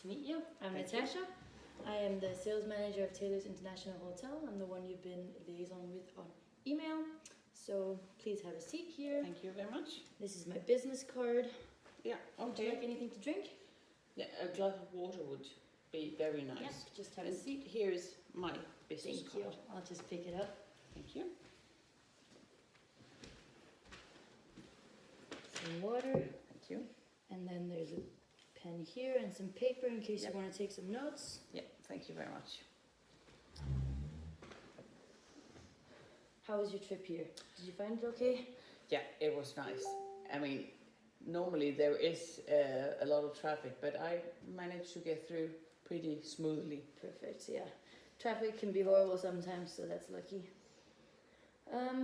to meet you. I'm Thank Natasha. I am the sales manager of Taylor's International Hotel. I'm the one you've been liaison with on email. So please have a seat here. Thank you very much. This is my business card. Yeah, Would you like anything to drink? Yeah, a glass of water would be very nice. Yes, just have a And seat. here is my business Thank card. you. I'll just pick it up. Thank you. Some water. Thank you. And then there's a pen here and some paper in case Yep. you want to take some notes. Yeah, thank you very much. How was your trip here? Did you find it okay? Yeah, it was nice. I mean, normally there is a lot of traffic, but I managed to get through pretty smoothly. Perfect, yeah. Traffic can be horrible sometimes, so that's lucky.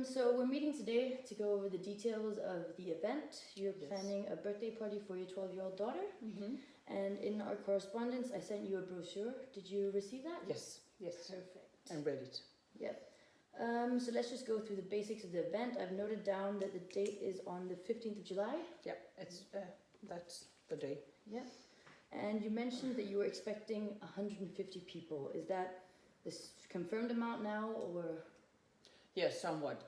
So we're meeting today to go over the details of the event. You're Yes. planning a birthday party for your 12-year-old daughter, Mm-hmm. and in our correspondence, I sent you a brochure. Did you receive that? Yes, yes. Perfect. And read it. Yep. So let's just go through the basics of the event. I've noted down that the date is on the 15th of July. Yeah, it's that's the day. Yep. And you mentioned that you were expecting 150 people. Is that this confirmed amount now, or? Yes, somewhat.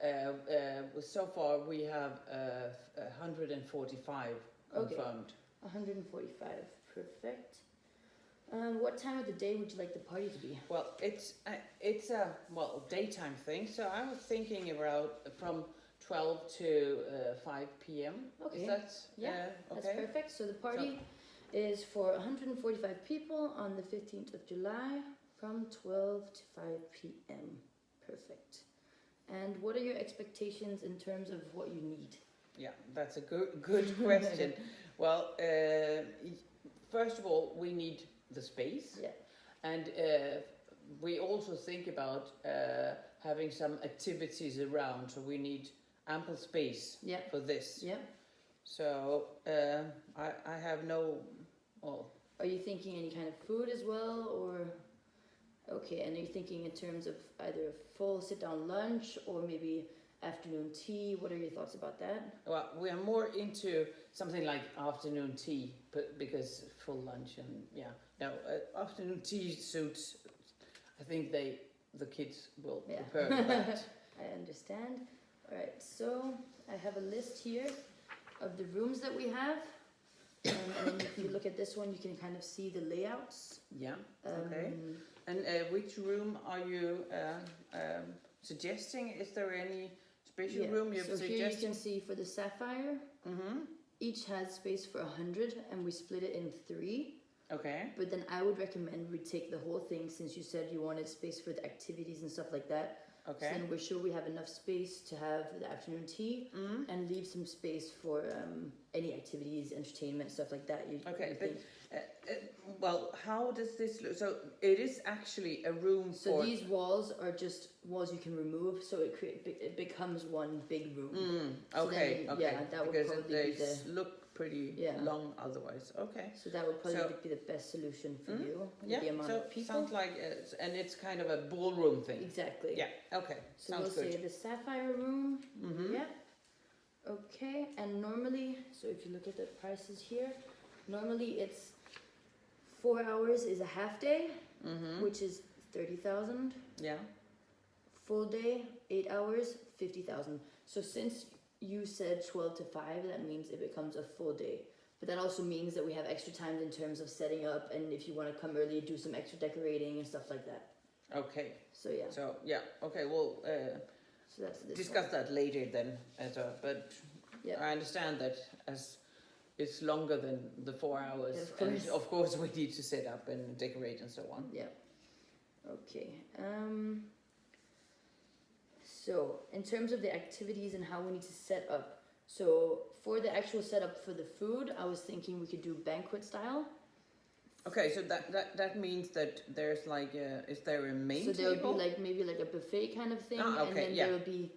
So far we have 145 Okay. confirmed. 145, perfect. What time of the day would you like the party to be? Well, it's a daytime thing. So I was thinking about from 12 to 5 p.m. Okay. Is that Yeah, okay? That's perfect. So the party is for 145 people on the 15th of July from 12 to 5 p.m. Perfect. And what are your expectations in terms of what you need? Yeah, that's a good question. Well, first of all, we need the space. Yeah. And we also think about having some activities around, so we need ample space Yeah. for this. Yeah. So I have no. Well, Are you thinking any kind of food as well, or? Okay, and are you thinking in terms of either a full sit-down lunch or maybe afternoon tea? What are your thoughts about that? well, we are more into something like afternoon tea, but because full lunch and afternoon tea suits. I think the kids will Yeah. prefer that. I understand. All right, so I have a list here of the rooms that we have. And then if you look at this one, you can kind of see the layouts. Yeah. Okay. And which room are you suggesting? Is there any special room you've So suggested? here you can see for the Sapphire, Mm-hmm. each has space for 100 and we split it in 3. Okay. But then I would recommend we take the whole thing since you said you wanted space for the activities and stuff like that. Okay. So then we're sure we have enough space to have the afternoon tea and leave some space for any activities, entertainment, stuff like that. Okay, but well, how does this look? So it is actually a room So for. these walls are just walls you can remove, so it becomes one big room. So Okay. then, Okay. yeah, that would because probably they be the. look pretty Yeah. long otherwise. Okay. So that would probably So- be the best solution for you with Yeah. the amount So of people. sounds like and it's kind of a ballroom thing. Exactly. Yeah. Okay. So Sounds we'll good. say the Sapphire room. Mm-hmm. Yeah. Okay, and normally, so if you look at the prices here, normally it's 4 hours is a half day, Mm-hmm. which is 30,000. Yeah. Full day, 8 hours, 50,000. So since you said 12 to 5, that means it becomes a full day. But that also means that we have extra time in terms of setting up, and if you want to come early, do some extra decorating and stuff like that. Okay. So yeah, So yeah. Okay. Well. so that's this Discuss one. that later then, but Yeah. I understand that as it's longer than the 4 hours, Of and course. of course we need to set up and decorate and so on. Yeah. Okay. So in terms of the activities and how we need to set up, so for the actual setup for the food, I was thinking we could do banquet style. Okay, so that means that there's like is there a main So there table? would be like maybe like a buffet kind of thing, Ah, and okay, then yeah. there would be.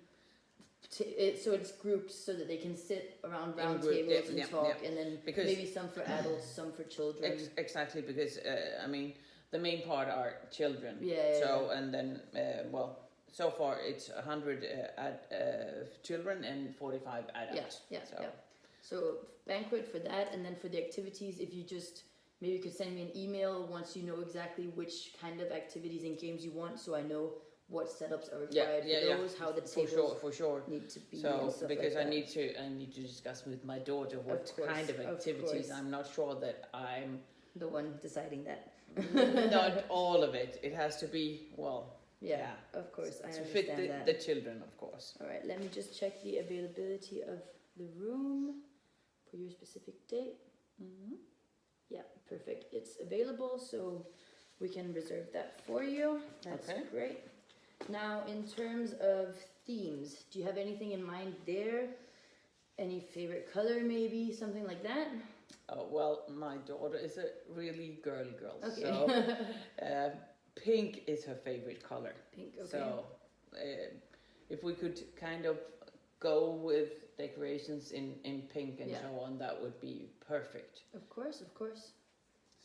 So it's grouped so that they can sit around round group, tables yeah, and yeah, talk, yeah. and then Because- maybe some for adults, some for children. Exactly, because I mean the main part are children. Yeah. So and then so far it's 100 children and 45 adults. Yeah. So. So banquet for that, and then for the activities, if you just maybe you could send me an email once you know exactly which kind of activities and games you want, so I know what setups are required for those, how the tables for sure. need to be. So and stuff because like I that. need to discuss with my daughter what Of kind of course, activities. I'm not sure that I'm the one deciding that. not all of it. It has to be Yeah, of course, I to understand fit that. the children, of course. All right, let me just check the availability of the room for your specific date. Mm-hmm. Yeah, perfect. It's available, so we can reserve that for you. That's great. Now, in terms of themes, do you have anything in mind there? Any favorite color, maybe something like that? Oh, well, my daughter is a really girly girl, Okay. so pink is her favorite color. Pink, okay. So if we could kind of go with decorations in pink and so on, that would be perfect. Of course, of course.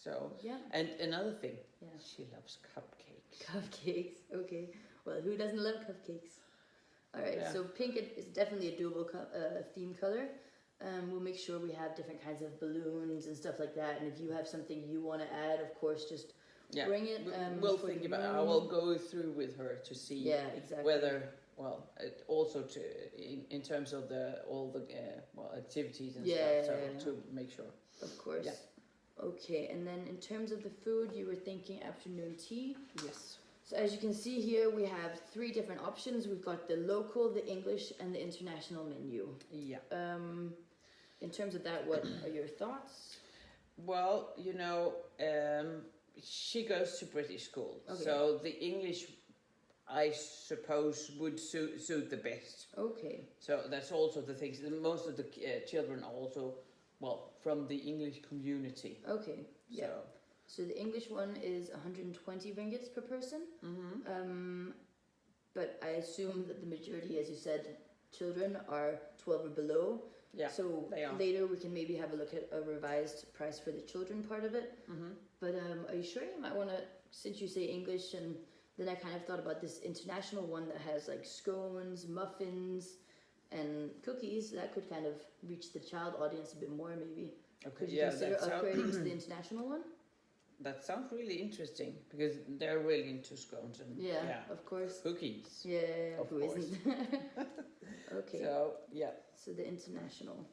So, and another thing, she loves cupcakes. Cupcakes, okay. Well, who doesn't love cupcakes? All right, so pink is definitely a doable theme color. We'll make sure we have different kinds of balloons and stuff like that. And if you have something you want to add, of course, just bring it. We'll think about it. I will go through with her to see whether, also in terms of all the activities and stuff, so to make sure. Of course. Yeah. Okay, and then in terms of the food, you were thinking afternoon tea? Yes. So as you can see here, we have 3 different options. We've got the local, the English, and the international menu. Yeah. In terms of that, what are your thoughts? Well, she goes to British school, so the English, I suppose, would suit the best. Okay. So that's also the things. Most of the children are also, from the English community. Okay. Yeah. So the English one is 120 ringgits per person. Mm-hmm. But I assume that the majority, as you said, children are 12 or below. Yeah, so later we can maybe have a look at a revised price for the children part of it. Mm-hmm. But are you sure you might want to, since you say English, and then I kind of thought about this international one that has like scones, muffins, and cookies, that could kind of reach the child audience a bit more maybe. Okay. Could you consider upgrading to the international one? That sounds really interesting because they're really into scones and of course, cookies. Yeah, of who course. isn't? Okay. So the international.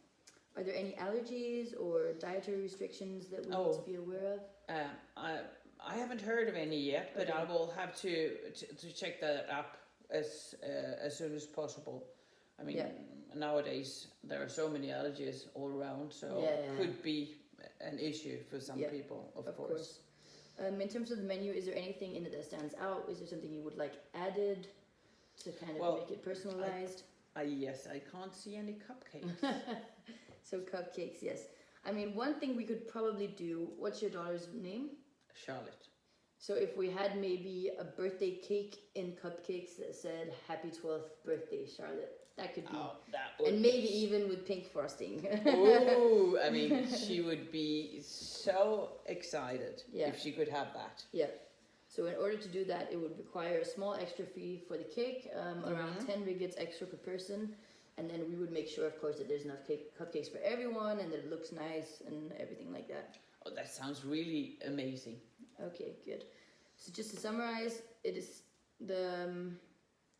Are there any allergies or dietary restrictions that we need to be aware of? I haven't heard of any yet, but I will have to check that up as soon as possible. I mean, nowadays there are so many allergies all around, so it could be an issue for some people, of course. In terms of the menu, is there anything in it that stands out? Is there something you would like added to kind of make it personalized? Yes, I can't see any cupcakes. So cupcakes, yes. I mean, one thing we could probably do, what's your daughter's name? Charlotte. So if we had maybe a birthday cake in cupcakes that said Happy 12th birthday, Charlotte. That could be. And maybe even with pink frosting. Ooh, I mean, she would be so excited if she could have that. Yeah. So in order to do that, it would require a small extra fee for the cake, around 10 ringgits extra per person. And then we would make sure, of course, that there's enough cupcakes for everyone and that it looks nice and everything like that. Oh, that sounds really amazing. Okay, good. So just to summarize, it is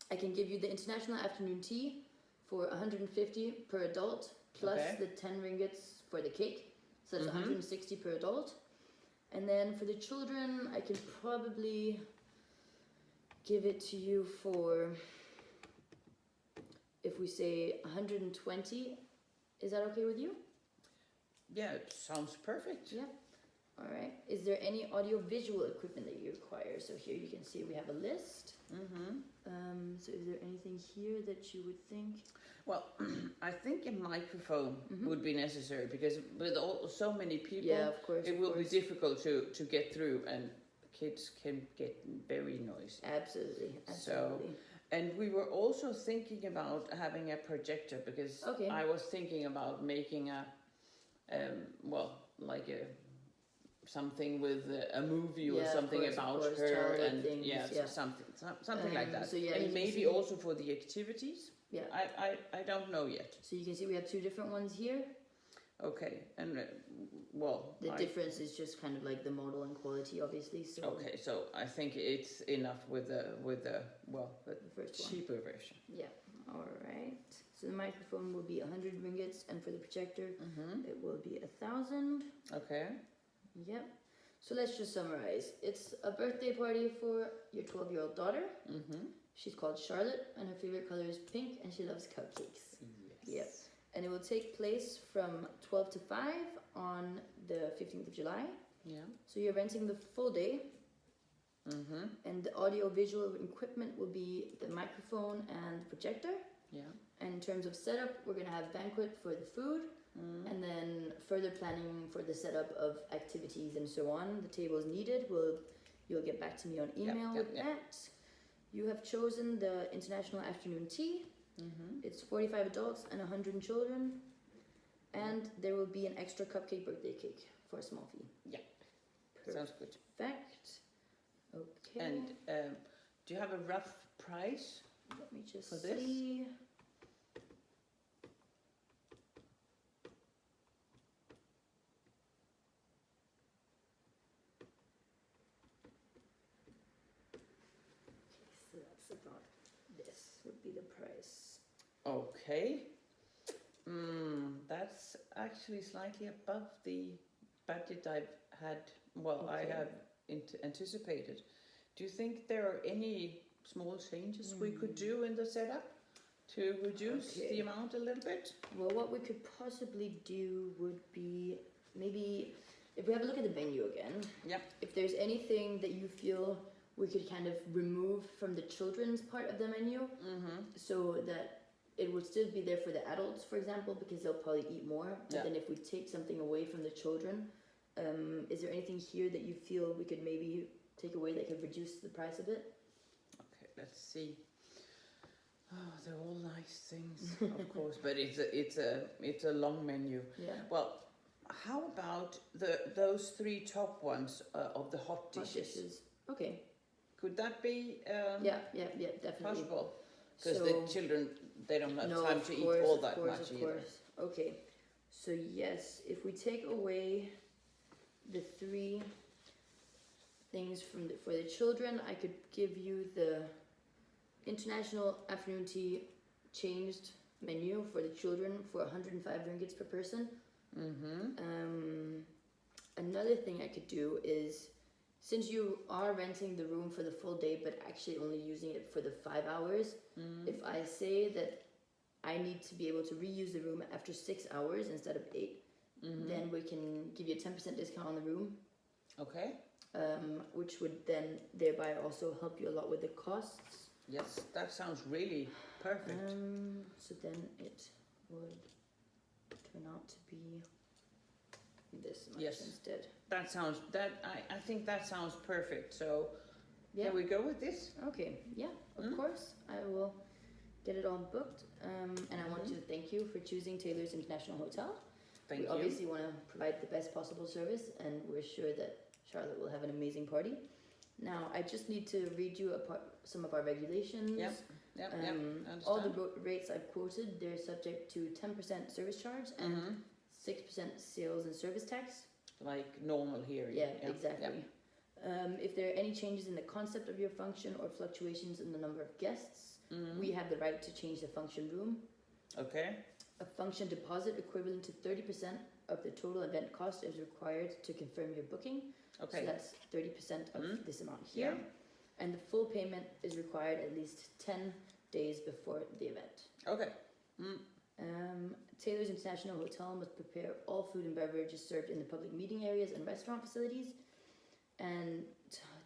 I can give you the international afternoon tea for 150 per adult, plus the 10 ringgits for the cake. So that's 160 per adult. And then for the children, I can probably give it to you for, if we say 120, is that okay with you? Yeah, it sounds perfect. Yeah. All right. Is there any audio-visual equipment that you require? So here you can see we have a list. So is there anything here that you would think? Well, I think a microphone would be necessary because with so many people, of course, it will be difficult to get through, and kids can get very noisy. Absolutely. So, and we were also thinking about having a projector because I was thinking about making something with a movie or something about her and something like that. So and maybe also for the activities. Yeah. I don't know yet. So you can see we have 2 different ones here. Okay, and The difference is just kind of like the model and quality, obviously. So okay, so I think it's enough with the the first one. cheaper version. Yeah. All right. So the microphone will be 100 ringgits, and for the projector, it will be 1,000. Okay. Yep. So let's just summarize. It's a birthday party for your 12-year-old daughter. She's called Charlotte, and her favorite color is pink, and she loves cupcakes. Yes. Yep. And it will take place from 12 to 5 on the 15th of July. Yeah. So you're renting the full day. And the audio-visual equipment will be the microphone and the projector. Yeah. And in terms of setup, we're going to have Banquet for the food. And then further planning for the setup of activities and so on. The tables needed, you'll get back to me on email with that. You have chosen the International Afternoon Tea. It's 45 adults and 100 children. And there will be an extra cupcake birthday cake for a small fee. Yeah. Sounds good. Perfect. Okay. And do you have a rough price? Let me just for this? see. So that's about this would be the price. Okay. That's actually slightly above the budget I've had. Well, I have anticipated. Do you think there are any small changes we could do in the setup to reduce the amount a little bit? Well, what we could possibly do would be maybe if we have a look at the menu again. Yep. If there's anything that you feel we could kind of remove from the children's part of the menu, so that it would still be there for the adults, for example, because they'll probably eat more. But then if we take something away from the children, is there anything here that you feel we could maybe take away that could reduce the price a bit? Okay, let's see. Oh, they're all nice things, of course, but it's a long menu. Yeah. Well, how about those 3 top ones of the hot dishes? Okay. Could that be Yeah, definitely. possible? Because the children, they don't have time to eat all that much either. Course. Okay. So yes, if we take away the 3 things for the children, I could give you the International Afternoon Tea changed menu for the children for 105 ringgits per person. Another thing I could do is, since you are renting the room for the full day but actually only using it for the 5 hours, if I say that I need to be able to reuse the room after 6 hours instead of 8, then we can give you a 10% discount on the room. Okay. Which would then thereby also help you a lot with the costs. Yes, that sounds really perfect. So then it would turn out to be this much instead. That sounds I think that sounds perfect. So can we go with this? Okay, yeah, of course. I will get it all booked. And I want to thank you for choosing Taylor's International Hotel. Thank you. We obviously want to provide the best possible service, and we're sure that Charlotte will have an amazing party. Now, I just need to read you some of our regulations. Yep. All the rates I've quoted, they're subject to 10% service charge and 6% sales and service tax. Like normal here. Yeah, exactly. If there are any changes in the concept of your function or fluctuations in the number of guests, we have the right to change the function room. Okay. A function deposit equivalent to 30% of the total event cost is required to confirm your booking. Okay. So that's 30% of this amount here. And the full payment is required at least 10 days before the event. Okay. Taylor's International Hotel must prepare all food and beverages served in the public meeting areas and restaurant facilities. And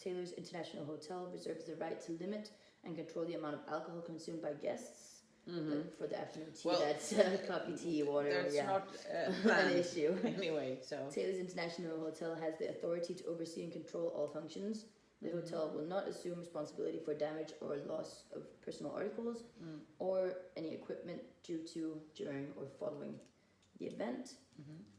Taylor's International Hotel reserves the right to limit and control the amount of alcohol consumed by guests. For the afternoon tea, that's coffee, tea, water. That's not an issue. Anyway, so Taylor's International Hotel has the authority to oversee and control all functions. The hotel will not assume responsibility for damage or loss of personal articles or any equipment due to, during, or following the event.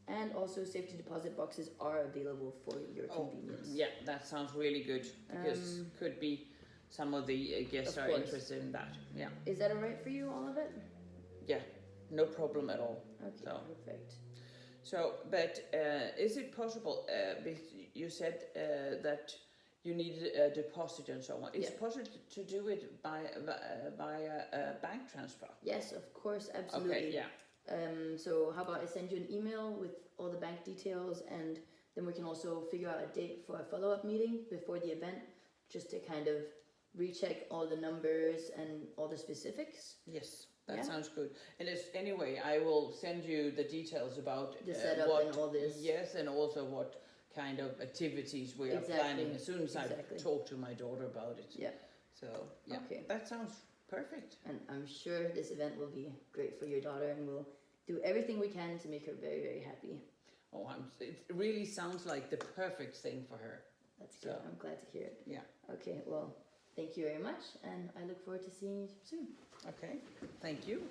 And also, safety deposit boxes are available for your convenience. Yeah, that sounds really good because could be some of the guests are interested in that. Yeah. Is that alright for you, all of it? Yeah, no problem at all. Okay, so. perfect. So, but is it possible? You said that you needed a deposit and so on. Is it possible to do it by a bank transfer? Yes, of course, absolutely. Okay, yeah. So how about I send you an email with all the bank details, and then we can also figure out a date for a follow-up meeting before the event, just to kind of recheck all the numbers and all the specifics. Yes, that sounds good. And anyway, I will send you the details about The setup and all this. Yes, and also what kind of activities we are planning as soon as I talk to my daughter about it. Yeah. So, yeah, that sounds perfect. And I'm sure this event will be great for your daughter, and we'll do everything we can to make her very, very happy. Oh, it really sounds like the perfect thing for her. That's good. I'm glad to hear it. Yeah. Okay, well, thank you very much, and I look forward to seeing you soon. Okay, thank you.